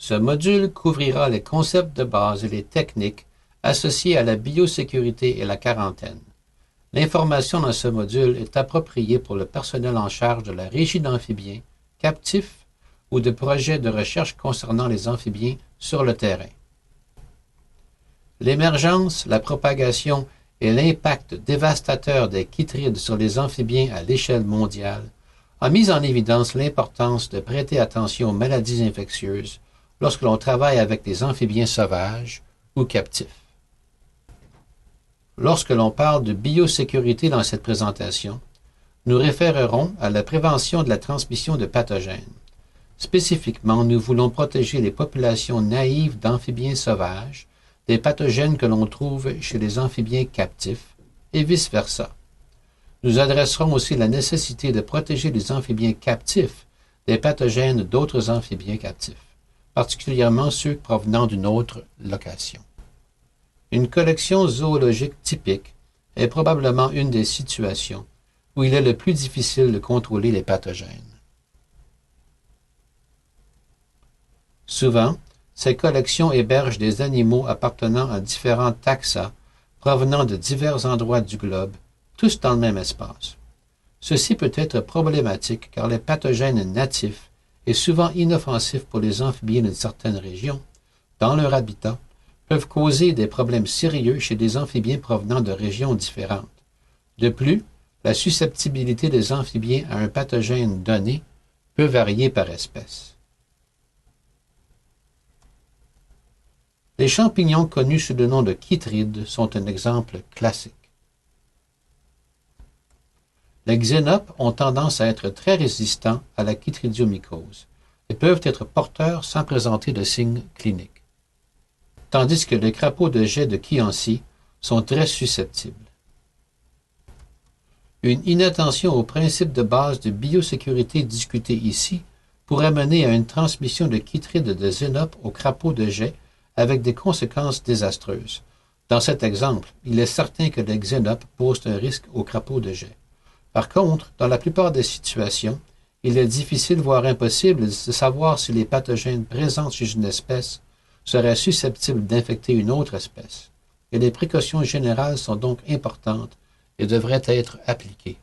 Ce module couvrira les concepts de base et les techniques associés à la biosécurité et la quarantaine. L'information dans ce module est appropriée pour le personnel en charge de la régie d'amphibiens, captifs ou de projets de recherche concernant les amphibiens sur le terrain. L'émergence, la propagation et l'impact dévastateur des chytrides sur les amphibiens à l'échelle mondiale a mis en évidence l'importance de prêter attention aux maladies infectieuses lorsque l'on travaille avec des amphibiens sauvages ou captifs. Lorsque l'on parle de biosécurité dans cette présentation, nous référerons à la prévention de la transmission de pathogènes. Spécifiquement, nous voulons protéger les populations naïves d'amphibiens sauvages des pathogènes que l'on trouve chez les amphibiens captifs et vice-versa. Nous adresserons aussi la nécessité de protéger les amphibiens captifs des pathogènes d'autres amphibiens captifs, particulièrement ceux provenant d'une autre location. Une collection zoologique typique est probablement une des situations où il est le plus difficile de contrôler les pathogènes. Souvent, ces collections hébergent des animaux appartenant à différents taxa provenant de divers endroits du globe, tous dans le même espace. Ceci peut être problématique car les pathogènes natifs et souvent inoffensifs pour les amphibiens de certaines régions, dans leur habitat, peuvent causer des problèmes sérieux chez des amphibiens provenant de régions différentes. De plus, la susceptibilité des amphibiens à un pathogène donné peut varier par espèce. Les champignons connus sous le nom de chytrides sont un exemple classique. Les xénopes ont tendance à être très résistants à la chytridiomycose et peuvent être porteurs sans présenter de signes cliniques, tandis que les crapauds de jet de Chianci sont très susceptibles. Une inattention aux principes de base de biosécurité discutés ici pourrait mener à une transmission de chytrides de xénopes aux crapauds de jet avec des conséquences désastreuses. Dans cet exemple, il est certain que les xénopes posent un risque aux crapauds de jet. Par contre, dans la plupart des situations, il est difficile, voire impossible, de savoir si les pathogènes présents chez une espèce seraient susceptibles d'infecter une autre espèce, et les précautions générales sont donc importantes et devraient être appliquées.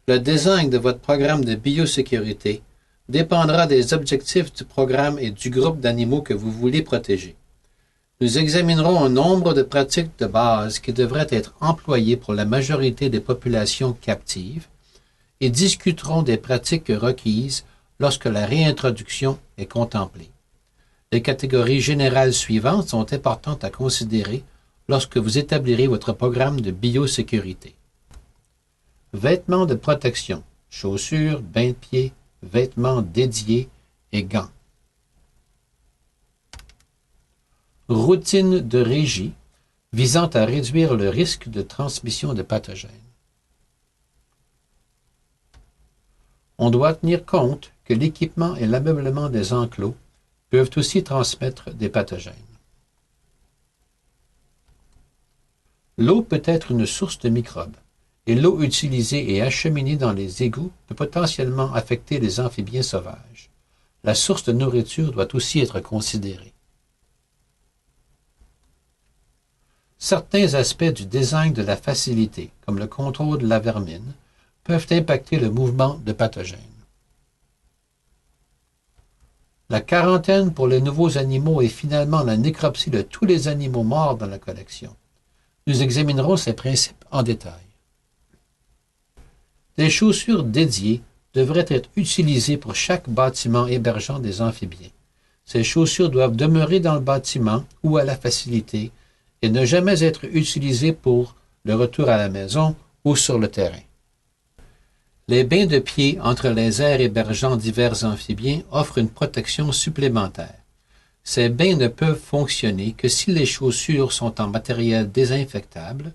Le design de votre programme de biosécurité dépendra des objectifs du programme et du groupe d'animaux que vous voulez protéger. Nous examinerons un nombre de pratiques de base qui devraient être employées pour la majorité des populations captives et discuterons des pratiques requises lorsque la réintroduction est contemplée. Les catégories générales suivantes sont importantes à considérer lorsque vous établirez votre programme de biosécurité. Vêtements de protection, chaussures, bains de pieds, vêtements dédiés et gants. Routine de régie visant à réduire le risque de transmission de pathogènes. On doit tenir compte que l'équipement et l'ameublement des enclos peuvent aussi transmettre des pathogènes. L'eau peut être une source de microbes, et l'eau utilisée et acheminée dans les égouts peut potentiellement affecter les amphibiens sauvages. La source de nourriture doit aussi être considérée. Certains aspects du design de la facilité, comme le contrôle de la vermine, peuvent impacter le mouvement de pathogènes. La quarantaine pour les nouveaux animaux et finalement la nécropsie de tous les animaux morts dans la collection. Nous examinerons ces principes en détail. Des chaussures dédiées devraient être utilisées pour chaque bâtiment hébergeant des amphibiens. Ces chaussures doivent demeurer dans le bâtiment ou à la facilité et ne jamais être utilisées pour le retour à la maison ou sur le terrain. Les bains de pieds entre les aires hébergeant divers amphibiens offrent une protection supplémentaire. Ces bains ne peuvent fonctionner que si les chaussures sont en matériel désinfectable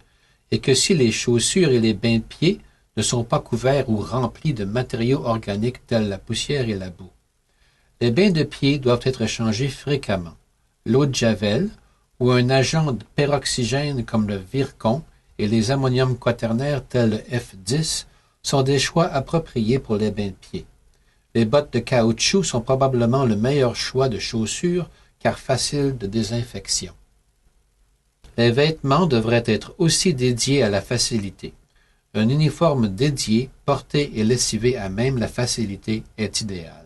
et que si les chaussures et les bains de pieds ne sont pas couverts ou remplis de matériaux organiques tels la poussière et la boue. Les bains de pieds doivent être changés fréquemment. L'eau de javel ou un agent de peroxygène comme le Virkon et les ammoniums quaternaires tels le F10 sont des choix appropriés pour les bains de pieds. Les bottes de caoutchouc sont probablement le meilleur choix de chaussures car faciles de désinfection. Les vêtements devraient être aussi dédiés à la facilité. Un uniforme dédié, porté et lessivé à même la facilité est idéal.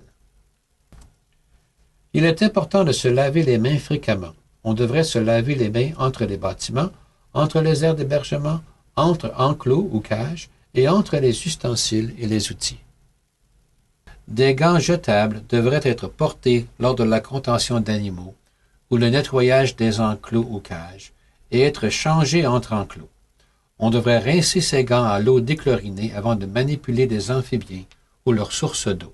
Il est important de se laver les mains fréquemment. On devrait se laver les mains entre les bâtiments, entre les aires d'hébergement, entre enclos ou cages et entre les ustensiles et les outils. Des gants jetables devraient être portés lors de la contention d'animaux ou le nettoyage des enclos ou cages et être changés entre enclos. On devrait rincer ces gants à l'eau déchlorinée avant de manipuler des amphibiens ou leurs sources d'eau.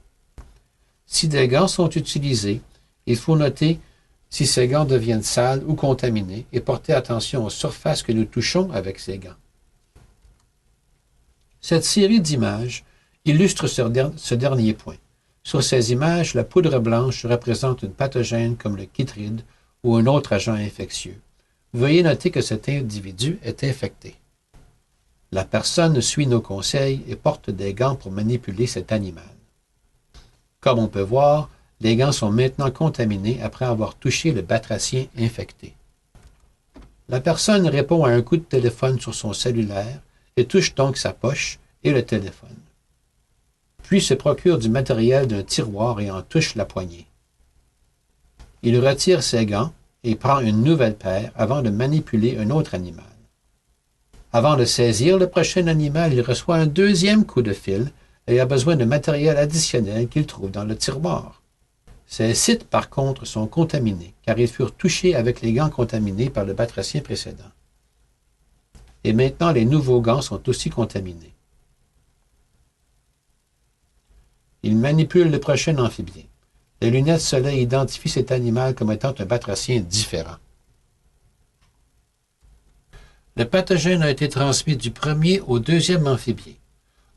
Si des gants sont utilisés, il faut noter si ces gants deviennent sales ou contaminés et porter attention aux surfaces que nous touchons avec ces gants. Cette série d'images illustre ce dernier point. Sur ces images, la poudre blanche représente une pathogène comme le chytride ou un autre agent infectieux. Veuillez noter que cet individu est infecté. La personne suit nos conseils et porte des gants pour manipuler cet animal. Comme on peut voir, les gants sont maintenant contaminés après avoir touché le batracien infecté. La personne répond à un coup de téléphone sur son cellulaire et touche donc sa poche et le téléphone. Puis se procure du matériel d'un tiroir et en touche la poignée. Il retire ses gants et prend une nouvelle paire avant de manipuler un autre animal. Avant de saisir le prochain animal, il reçoit un deuxième coup de fil et a besoin de matériel additionnel qu'il trouve dans le tiroir. Ces sites, par contre, sont contaminés, car ils furent touchés avec les gants contaminés par le batracien précédent. Et maintenant, les nouveaux gants sont aussi contaminés. Il manipule le prochain amphibien. Les lunettes soleil identifient cet animal comme étant un batracien différent. Le pathogène a été transmis du premier au deuxième amphibien,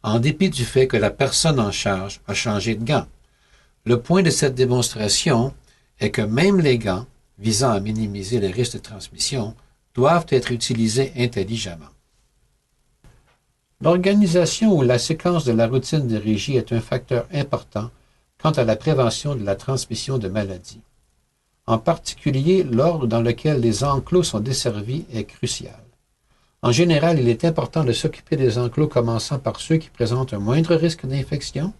en dépit du fait que la personne en charge a changé de gants. Le point de cette démonstration est que même les gants, visant à minimiser les risques de transmission, doivent être utilisés intelligemment. L'organisation ou la séquence de la routine de régie est un facteur important quant à la prévention de la transmission de maladies. En particulier, l'ordre dans lequel les enclos sont desservis est crucial. En général, il est important de s'occuper des enclos commençant par ceux qui présentent un moindre risque d'infection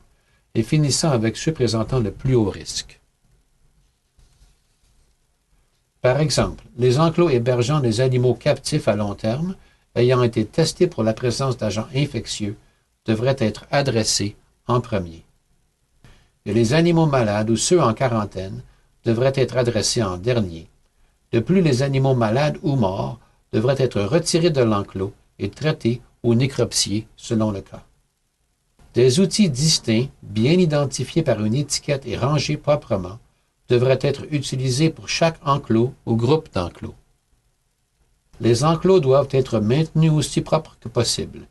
et finissant avec ceux présentant le plus haut risque. Par exemple, les enclos hébergeant des animaux captifs à long terme, ayant été testés pour la présence d'agents infectieux, devraient être adressés en premier. Et les animaux malades ou ceux en quarantaine devraient être adressés en dernier. De plus, les animaux malades ou morts devraient être retirés de l'enclos et traités ou nécropsiés selon le cas. Des outils distincts, bien identifiés par une étiquette et rangés proprement, devraient être utilisés pour chaque enclos ou groupe d'enclos. Les enclos doivent être maintenus aussi propres que possible.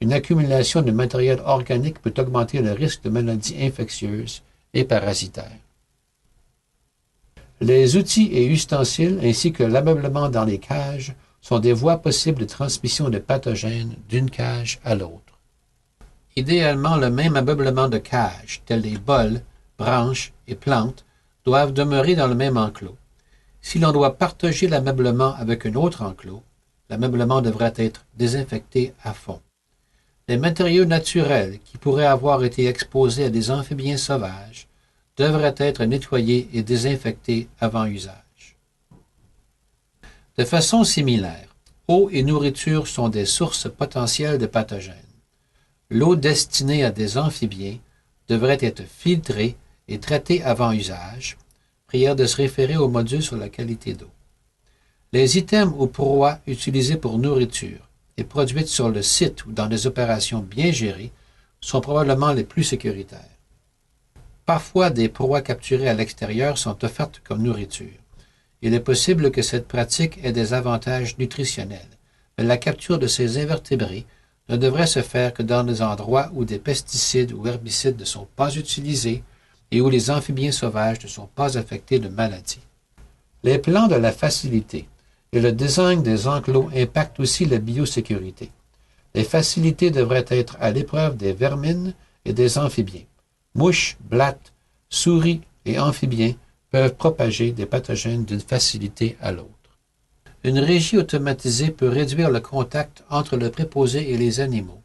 Une accumulation de matériel organique peut augmenter le risque de maladies infectieuses et parasitaires. Les outils et ustensiles ainsi que l'ameublement dans les cages sont des voies possibles de transmission de pathogènes d'une cage à l'autre. Idéalement, le même ameublement de cage, tels les bols, branches et plantes, doivent demeurer dans le même enclos. Si l'on doit partager l'ameublement avec un autre enclos, l'ameublement devrait être désinfecté à fond. Les matériaux naturels qui pourraient avoir été exposés à des amphibiens sauvages devraient être nettoyés et désinfectés avant usage. De façon similaire, eau et nourriture sont des sources potentielles de pathogènes. L'eau destinée à des amphibiens devrait être filtrée et traitée avant usage. Prière de se référer au module sur la qualité d'eau. Les items ou proies utilisés pour nourriture et produites sur le site ou dans des opérations bien gérées sont probablement les plus sécuritaires. Parfois, des proies capturées à l'extérieur sont offertes comme nourriture. Il est possible que cette pratique ait des avantages nutritionnels, mais la capture de ces invertébrés ne devrait se faire que dans des endroits où des pesticides ou herbicides ne sont pas utilisés et où les amphibiens sauvages ne sont pas affectés de maladies. Les plans de la facilité et le design des enclos impactent aussi la biosécurité. Les facilités devraient être à l'épreuve des vermines et des amphibiens. Mouches, blattes, souris et amphibiens peuvent propager des pathogènes d'une facilité à l'autre. Une régie automatisée peut réduire le contact entre le préposé et les animaux,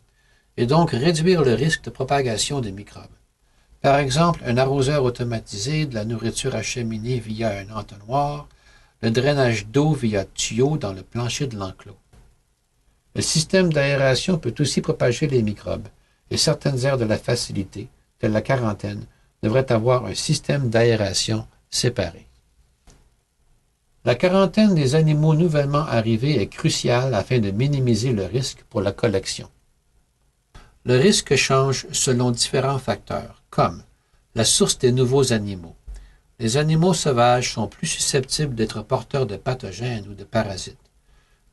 et donc réduire le risque de propagation des microbes. Par exemple, un arroseur automatisé, de la nourriture acheminée via un entonnoir, le drainage d'eau via tuyau dans le plancher de l'enclos. Le système d'aération peut aussi propager les microbes, et certaines aires de la facilité, telles la quarantaine, devraient avoir un système d'aération séparé. La quarantaine des animaux nouvellement arrivés est cruciale afin de minimiser le risque pour la collection. Le risque change selon différents facteurs, comme la source des nouveaux animaux. Les animaux sauvages sont plus susceptibles d'être porteurs de pathogènes ou de parasites.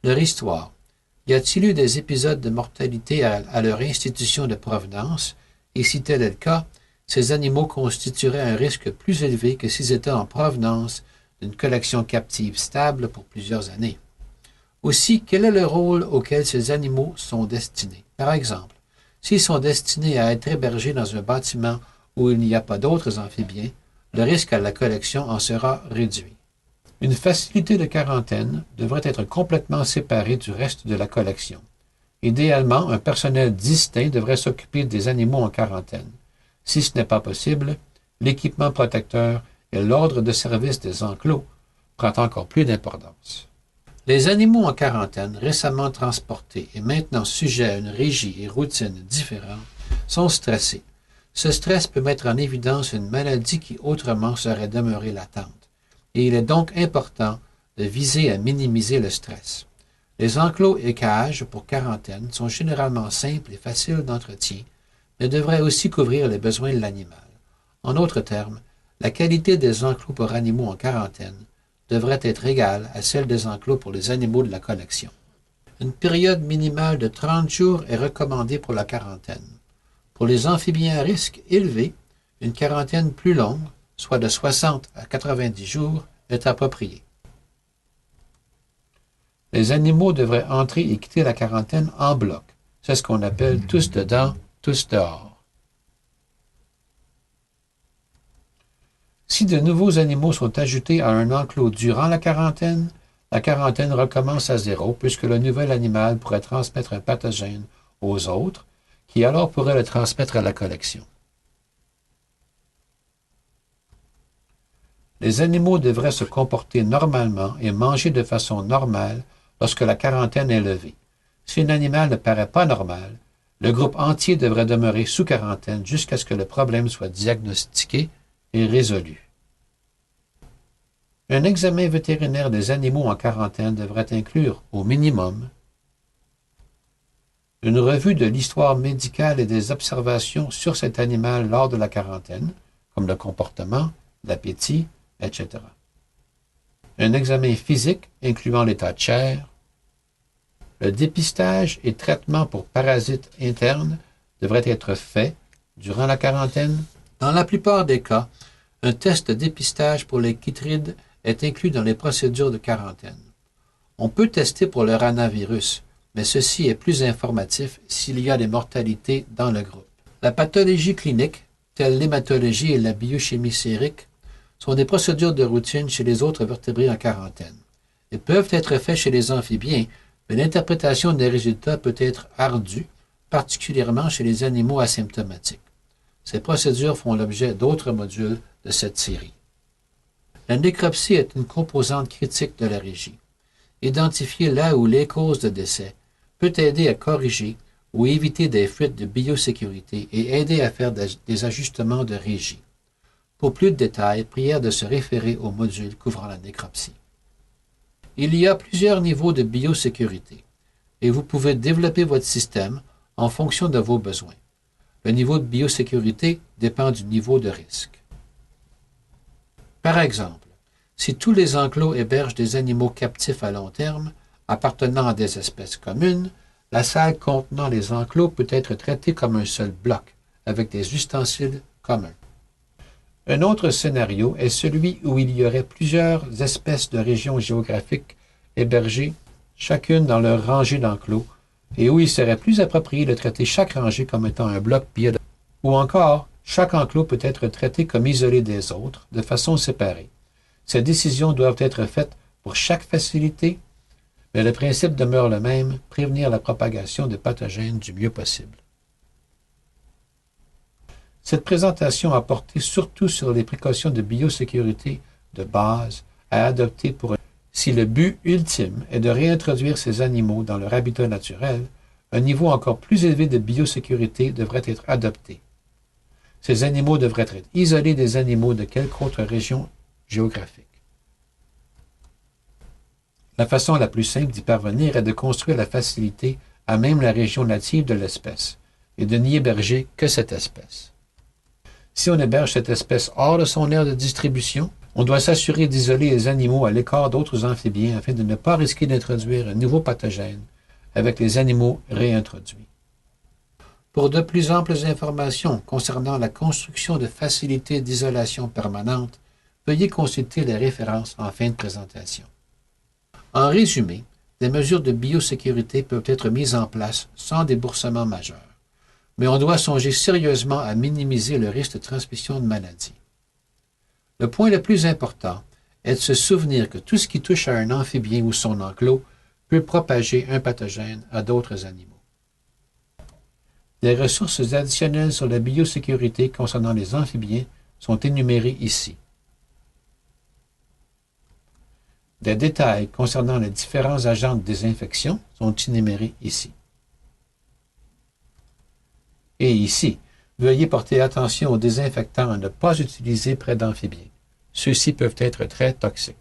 Leur histoire. Y a-t-il eu des épisodes de mortalité à leur institution de provenance, et si tel est le cas, ces animaux constitueraient un risque plus élevé que s'ils étaient en provenance d'une collection captive stable pour plusieurs années. Aussi, quel est le rôle auquel ces animaux sont destinés? Par exemple, s'ils sont destinés à être hébergés dans un bâtiment où il n'y a pas d'autres amphibiens, le risque à la collection en sera réduit. Une facilité de quarantaine devrait être complètement séparée du reste de la collection. Idéalement, un personnel distinct devrait s'occuper des animaux en quarantaine. Si ce n'est pas possible, l'équipement protecteur et l'ordre de service des enclos prend encore plus d'importance. Les animaux en quarantaine, récemment transportés et maintenant sujets à une régie et routine différentes, sont stressés. Ce stress peut mettre en évidence une maladie qui autrement serait demeurée latente, et il est donc important de viser à minimiser le stress. Les enclos et cages pour quarantaine sont généralement simples et faciles d'entretien, mais devraient aussi couvrir les besoins de l'animal. En d'autres termes, la qualité des enclos pour animaux en quarantaine devrait être égale à celle des enclos pour les animaux de la collection. Une période minimale de 30 jours est recommandée pour la quarantaine. Pour les amphibiens à risque élevé, une quarantaine plus longue, soit de 60 à 90 jours, est appropriée. Les animaux devraient entrer et quitter la quarantaine en bloc. C'est ce qu'on appelle tous dedans, tous dehors. Si de nouveaux animaux sont ajoutés à un enclos durant la quarantaine recommence à zéro puisque le nouvel animal pourrait transmettre un pathogène aux autres, qui alors pourraient le transmettre à la collection. Les animaux devraient se comporter normalement et manger de façon normale lorsque la quarantaine est levée. Si un animal ne paraît pas normal, le groupe entier devrait demeurer sous quarantaine jusqu'à ce que le problème soit diagnostiqué et résolu. Un examen vétérinaire des animaux en quarantaine devrait inclure, au minimum, une revue de l'histoire médicale et des observations sur cet animal lors de la quarantaine, comme le comportement, l'appétit, etc. Un examen physique incluant l'état de chair. Le dépistage et traitement pour parasites internes devrait être fait durant la quarantaine. Dans la plupart des cas, un test de dépistage pour les chytrides est inclus dans les procédures de quarantaine. On peut tester pour le ranavirus, mais ceci est plus informatif s'il y a des mortalités dans le groupe. La pathologie clinique, telle l'hématologie et la biochimie sérique, sont des procédures de routine chez les autres vertébrés en quarantaine. Elles peuvent être faites chez les amphibiens, mais l'interprétation des résultats peut être ardue, particulièrement chez les animaux asymptomatiques. Ces procédures font l'objet d'autres modules de cette série. La nécropsie est une composante critique de la régie. Identifier là où les causes de décès peut aider à corriger ou éviter des fuites de biosécurité et aider à faire des ajustements de régie. Pour plus de détails, prière de se référer au module couvrant la nécropsie. Il y a plusieurs niveaux de biosécurité et vous pouvez développer votre système en fonction de vos besoins. Le niveau de biosécurité dépend du niveau de risque. Par exemple, si tous les enclos hébergent des animaux captifs à long terme, appartenant à des espèces communes, la salle contenant les enclos peut être traitée comme un seul bloc, avec des ustensiles communs. Un autre scénario est celui où il y aurait plusieurs espèces de régions géographiques hébergées, chacune dans leur rangée d'enclos, et où il serait plus approprié de traiter chaque rangée comme étant un bloc biologique. Ou encore, Chaque enclos peut être traité comme isolé des autres, de façon séparée. Ces décisions doivent être faites pour chaque facilité, mais le principe demeure le même, prévenir la propagation de pathogènes du mieux possible. Cette présentation a porté surtout sur les précautions de biosécurité de base à adopter si le but ultime est de réintroduire ces animaux dans leur habitat naturel, un niveau encore plus élevé de biosécurité devrait être adopté. Ces animaux devraient être isolés des animaux de quelque autre région géographique. La façon la plus simple d'y parvenir est de construire la facilité à même la région native de l'espèce et de n'y héberger que cette espèce. Si on héberge cette espèce hors de son aire de distribution, on doit s'assurer d'isoler les animaux à l'écart d'autres amphibiens afin de ne pas risquer d'introduire un nouveau pathogène avec les animaux réintroduits. Pour de plus amples informations concernant la construction de facilités d'isolation permanente, veuillez consulter les références en fin de présentation. En résumé, des mesures de biosécurité peuvent être mises en place sans déboursement majeur, mais on doit songer sérieusement à minimiser le risque de transmission de maladies. Le point le plus important est de se souvenir que tout ce qui touche à un amphibien ou son enclos peut propager un pathogène à d'autres animaux. Les ressources additionnelles sur la biosécurité concernant les amphibiens sont énumérées ici. Des détails concernant les différents agents de désinfection sont énumérés ici. Et ici, veuillez porter attention aux désinfectants à ne pas utiliser près d'amphibiens. Ceux-ci peuvent être très toxiques.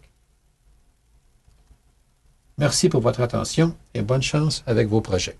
Merci pour votre attention et bonne chance avec vos projets.